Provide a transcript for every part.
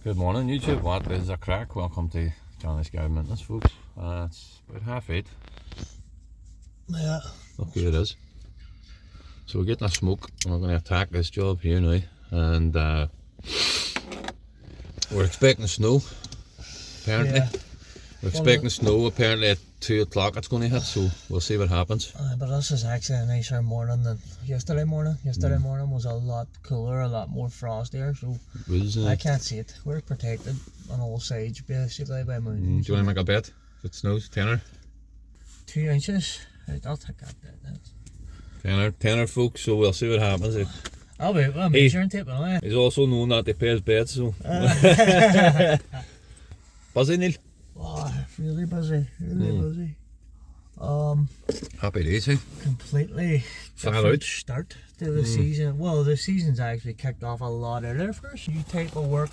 Good morning YouTube, what is a crack? Welcome to Johnny's Garden Maintenance, folks. It's about 8:30. Yeah. Look who it is. So we're getting a smoke and we're going to attack this job here now, and we're expecting snow apparently. Yeah. We're expecting snow apparently at 2 o'clock it's going to hit, so we'll see what happens. But this is actually a nicer morning than yesterday morning. Yesterday morning was a lot cooler, a lot more frostier, so I can't see it. We're protected on all sides basically by mountains. Do you want to make a bet if it snows? Tenner? 2 inches? Right, I'll take that. Tenner folks, so we'll see what happens. I'll be measuring tape anyway. He's also known that he pays bets, so. Busy, Neil? Oh, really busy, busy. Happy days, eh? Completely different start to the season. Well, the season's actually kicked off a lot earlier for us. New type of work,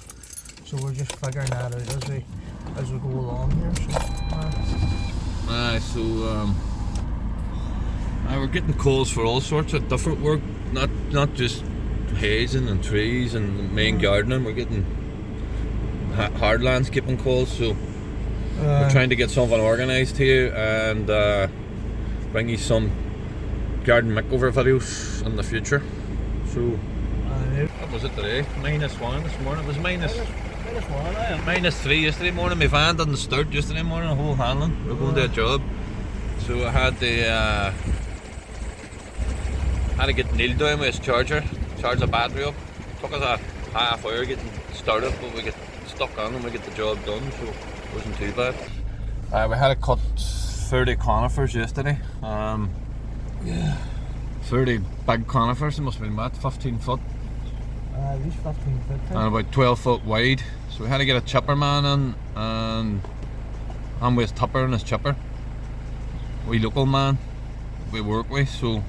so we're just figuring that out as we go along here. So, we're getting calls for all sorts of different work, not just hazing and trees and main gardening. We're getting hard landscaping calls, so we're trying to get something organised here and bring you some garden makeover videos in the future. So what was it today? -1 this morning. It was -3 yesterday morning. My van didn't start yesterday morning, the whole handling. We're going to a job, so I had to get Neil down with his charge the battery up. Took us a half hour getting started, but we get stuck on and we get the job done, so it wasn't too bad. We had to cut 30 conifers yesterday. 30 big conifers. It must have been about 15 foot. At least 15 foot. And about 12 foot wide. So we had to get a chipper man in, and I'm with Tupper and his chipper. We local man we work with, so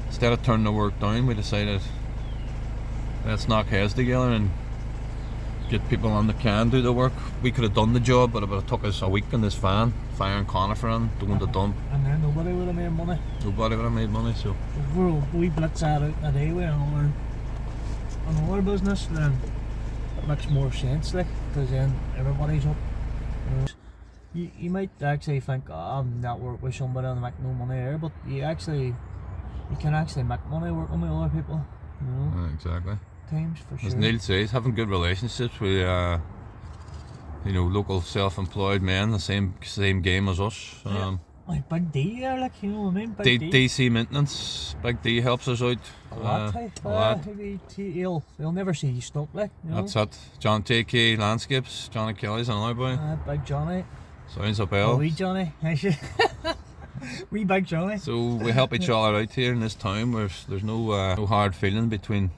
instead of turning the work down, we decided let's knock heads together and get people on that can do the work. We could have done the job, but it would have took us a week in this van, firing conifer in, doing the dump. And then nobody would have made money. Nobody would have made money, so. We blitz that out a day with another business, then it makes more sense, like, because then everybody's up. You might actually think, I'm not work with somebody and make no money there, but you can actually make money working with other people, you know. Exactly. Times for sure. As Neil says, having good relationships with local self-employed men, the same game as us. Like Big D there, like, you know what I mean? Big DC Maintenance, Big D helps us out a lot. He'll never see you stuck, like, you know? That's it. John JK Landscapes, Johnny Kelly's another boy. Big Johnny. Sounds a bell. Wee Johnny. Wee Big Johnny. So we help each other out here in this town where there's no hard feeling between,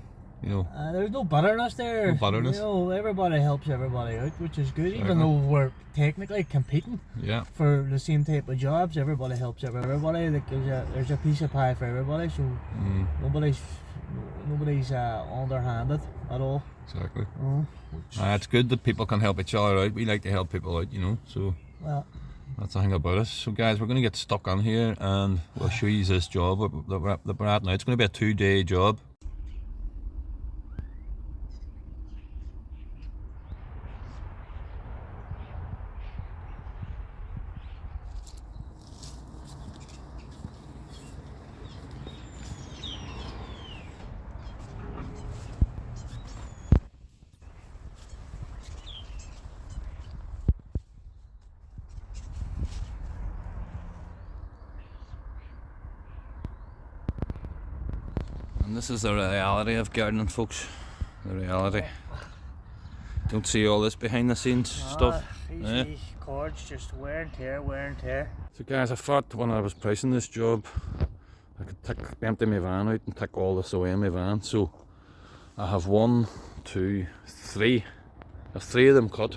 you know. There's no bitterness there. No bitterness. You know, everybody helps everybody out, which is good. Even though we're technically competing for the same type of jobs, everybody helps everybody. Like there's a piece of pie for everybody, so nobody's underhanded at all. Exactly. It's good that people can help each other out. We like to help people out, you know. So that's the thing about us. So guys, we're going to get stuck on here and we'll show you this job that we're at now. It's going to be a 2-day job. And this is the reality of gardening, folks. The reality. Don't see all this behind the scenes stuff. These cords just wear and tear. So guys, I thought when I was pricing this job, I could empty my van out and take all this away in my van. So I have 1, 2, 3. I have 3 of them cut.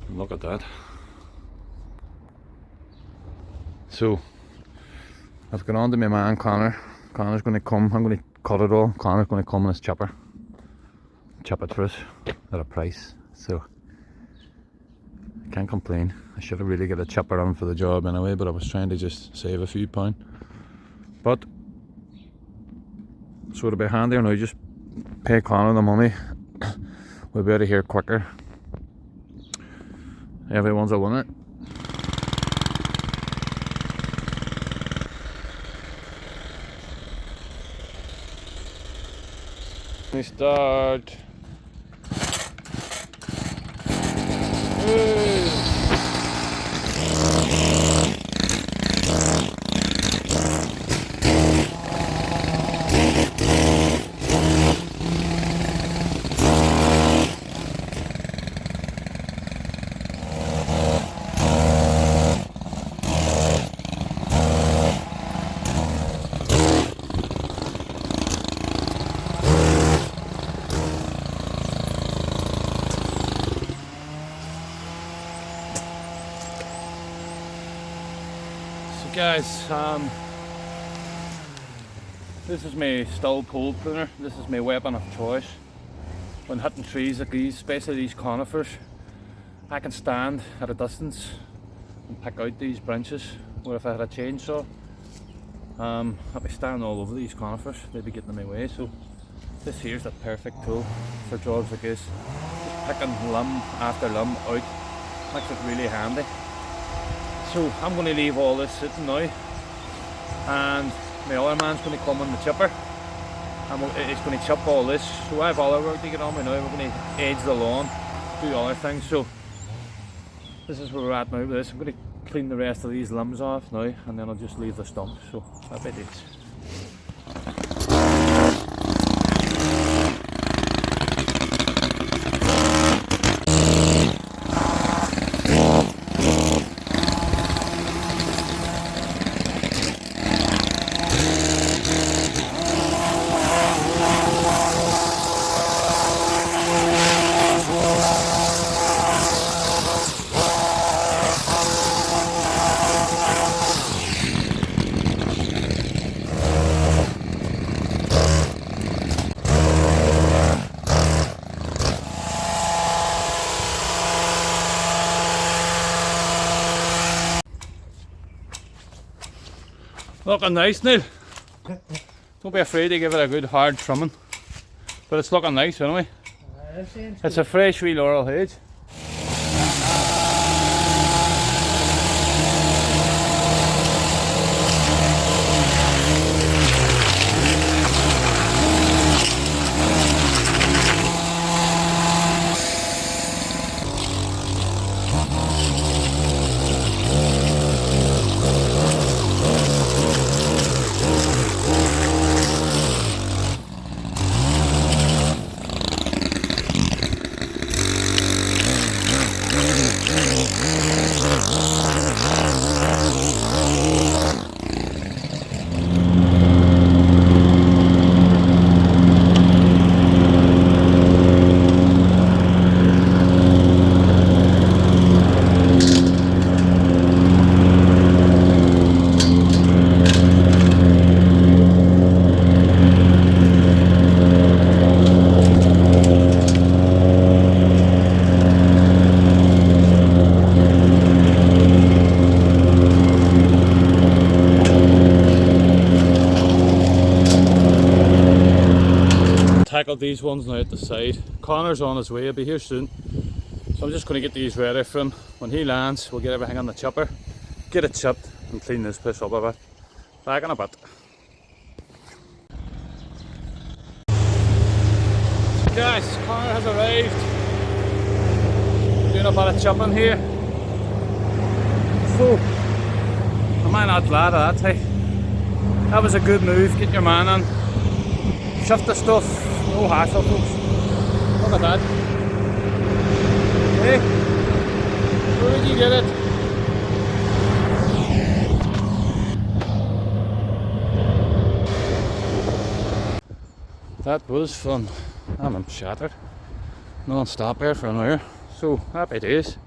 And look at that. So I've gone on to my man Connor. Connor's going to come. I'm going to cut it all. Connor's going to come in his chipper. Chip it for us at a price. So can't complain. I should have really got a chipper on for the job anyway, but I was trying to just save a few pound. But so it'll be handier now, just pay Connor the money, we'll be out of here quicker. Everyone's a winner. We start. Guys, this is my still pole pruner. This is my weapon of choice when hitting trees like these, especially these conifers. I can stand at a distance and pick out these branches, where if I had a chainsaw, I'd be standing all over these conifers, they'd be getting in my way. So this here's the perfect tool for jobs like this. Just picking limb after limb out makes it really handy. So I'm going to leave all this sitting now, and my other man's going to come on the chipper and he's going to chip all this. So I have other work to get on with now. We're going to edge the lawn, do other things. So this is where we're at now with this. I'm going to clean the rest of these limbs off now, and then I'll just leave the stump. So I bet it's. Looking nice, Neil. Don't be afraid to give it a good hard trimming. But it's looking nice anyway. It's a fresh wee laurel hedge. Tackled these ones now at the side. Connor's on his way, he'll be here soon. So I'm just going to get these ready for him. When he lands, we'll get everything on the chipper, get it chipped and clean this place up a bit. Back in a bit. So guys, Connor has arrived. Doing a bit of chipping here. So, am I not glad of that, hey? That was a good move, get your man on. Shift the stuff, no hassle folks. Look at that. Hey, where did you get it? That was fun. I'm shattered. Non-stop there for an hour. So happy days.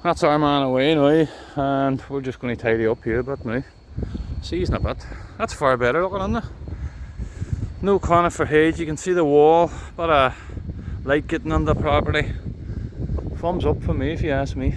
That's our man away now, and we're just going to tidy up here a bit now. See you in a bit. That's far better looking, isn't it? No conifer hedge, you can see the wall, but light getting on the property. Thumbs up for me if you ask me.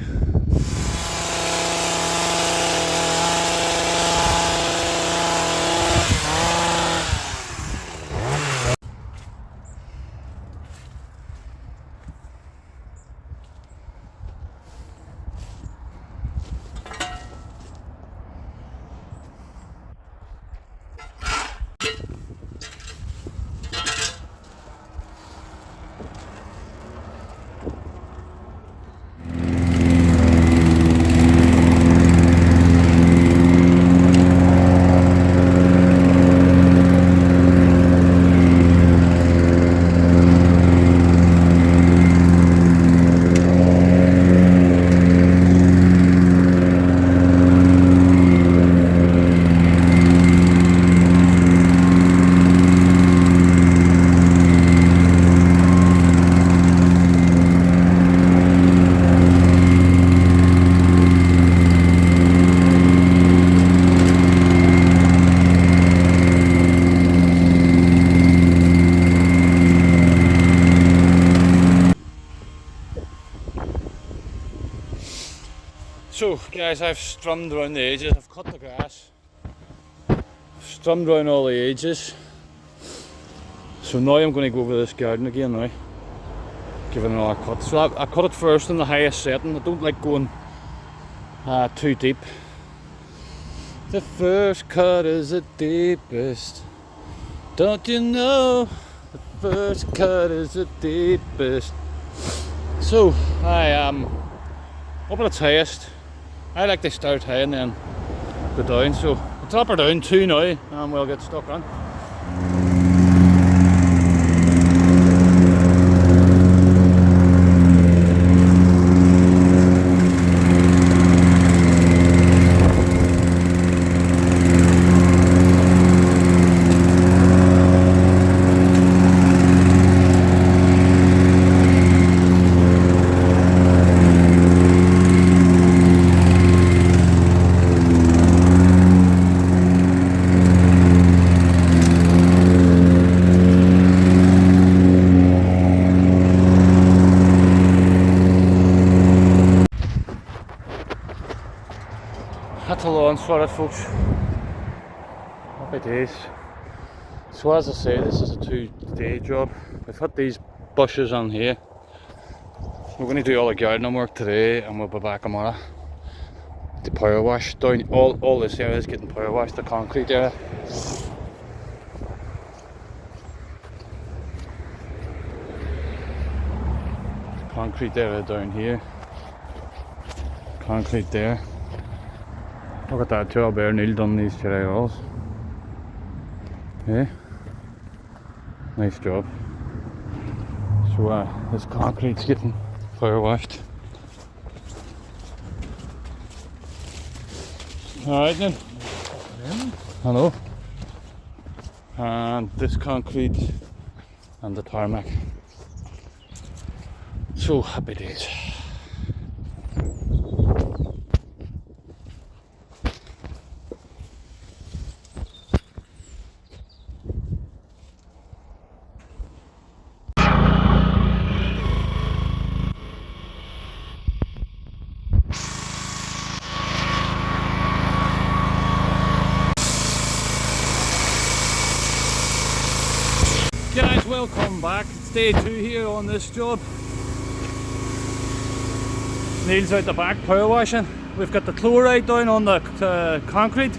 So guys, I've strummed around the edges, I've cut the grass, strummed around all the edges. So now I'm going to go over this garden again now, give it another cut. So I cut it first in the highest setting. I don't like going too deep. The first cut is the deepest. Don't you know? The first cut is the deepest. So I am up at its highest. I like to start high and then go down. So I'll drop her down 2 now and we'll get stuck on. That's a lawn sorted, folks. Happy days. So as I say, this is a 2-day job. We've had these bushes on here. We're going to do all the gardening work today and we'll be back tomorrow. The power wash down, all this area is getting power washed, the concrete area. Concrete area down here. Concrete there. Look at that job there, Neil done these cherry walls. Yeah, nice job. So this concrete's getting power washed. Alright then. I know. And this concrete and the tarmac. So happy days. Guys, welcome back. It's day 2 here on this job. Neil's out the back power washing. We've got the chloride down on the concrete.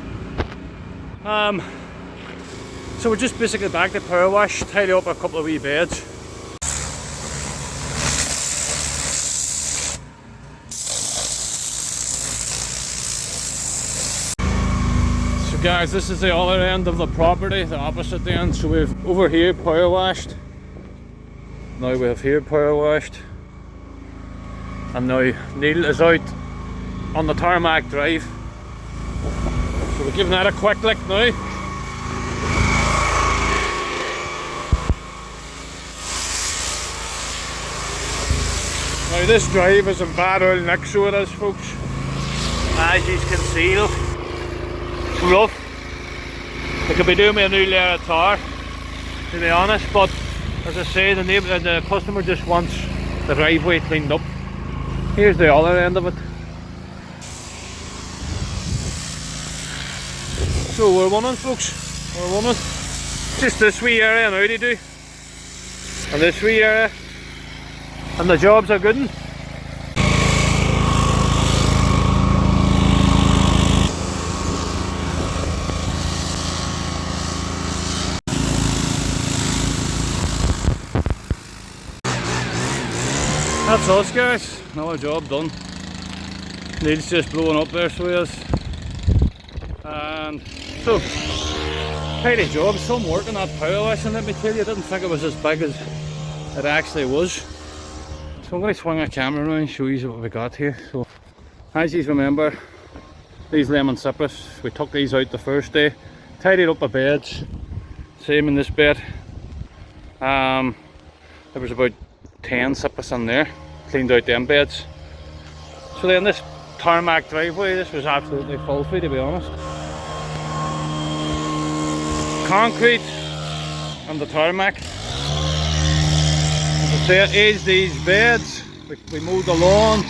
So we're just basically back to power wash, tidy up a couple of wee beds. So guys, this is the other end of the property, the opposite end. So we've over here power washed. Now we have here power washed. And now Neil is out on the tarmac drive. So we're giving that a quick lick now. Now this drive is in bad oil nick, so it is, folks. As you can see, look, it's rough. I could be doing me a new layer of tar, to be honest, but as I say, the customer just wants the driveway cleaned up. Here's the other end of it. So we're running, folks, we're running. Just this wee area now to do, and this wee area, and the jobs are good. That's us, guys. Another job done. Neil's just blowing up there, so he is. And so, tidy job, some work on that power wash, and let me tell you, I didn't think it was as big as it actually was. So I'm going to swing a camera around and show you what we got here. So, as you remember, these lemon cypress, we took these out the first day, tidied up the beds, same in this bed. There was about 10 cypress in there, cleaned out them beds. So then this tarmac driveway, this was absolutely filthy, to be honest. Concrete and the tarmac. As I say, I aged these beds, we mowed the lawn.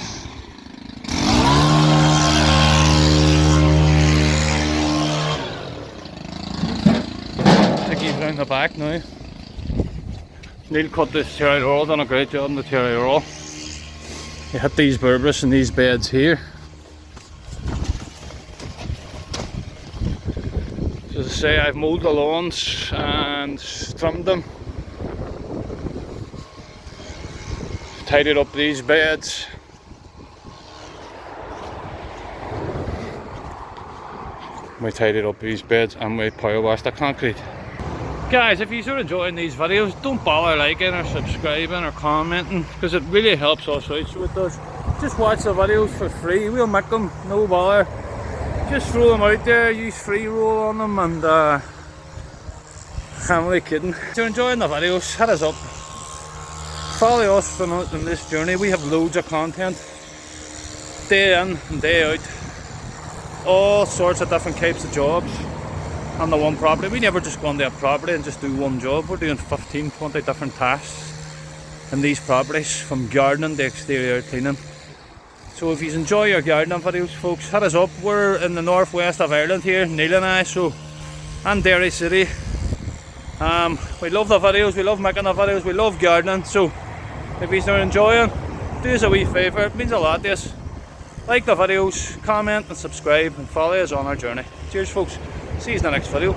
take you round the back now. Neil cut this terry roll, done a great job on the terry roll. He hit these berberis and these beds here. So as I say, I've mowed the lawns and trimmed them. Tidied up these beds. We tidied up these beds and we power washed the concrete. Guys, if you're enjoying these videos, don't bother liking or subscribing or commenting, because it really helps us out, so it does. Just watch the videos for free, we'll make them, no bother. Just throw them out there, use free roll on them, and I'm really kidding. If you're enjoying the videos, hit us up. Follow us in this journey. We have loads of content, day in and day out. All sorts of different types of jobs on the one property. We never just go on to a property and just do one job. We're doing 15, 20 different tasks in these properties, from gardening to exterior cleaning. So if you enjoy your gardening videos, folks, hit us up. We're in the northwest of Ireland here, Neil and I, and Derry City. We love the videos, we love making the videos, we love gardening. So if you're enjoying, do us a wee favour, it means a lot to us. Like the videos, comment and subscribe, and follow us on our journey. Cheers folks, see you in the next video.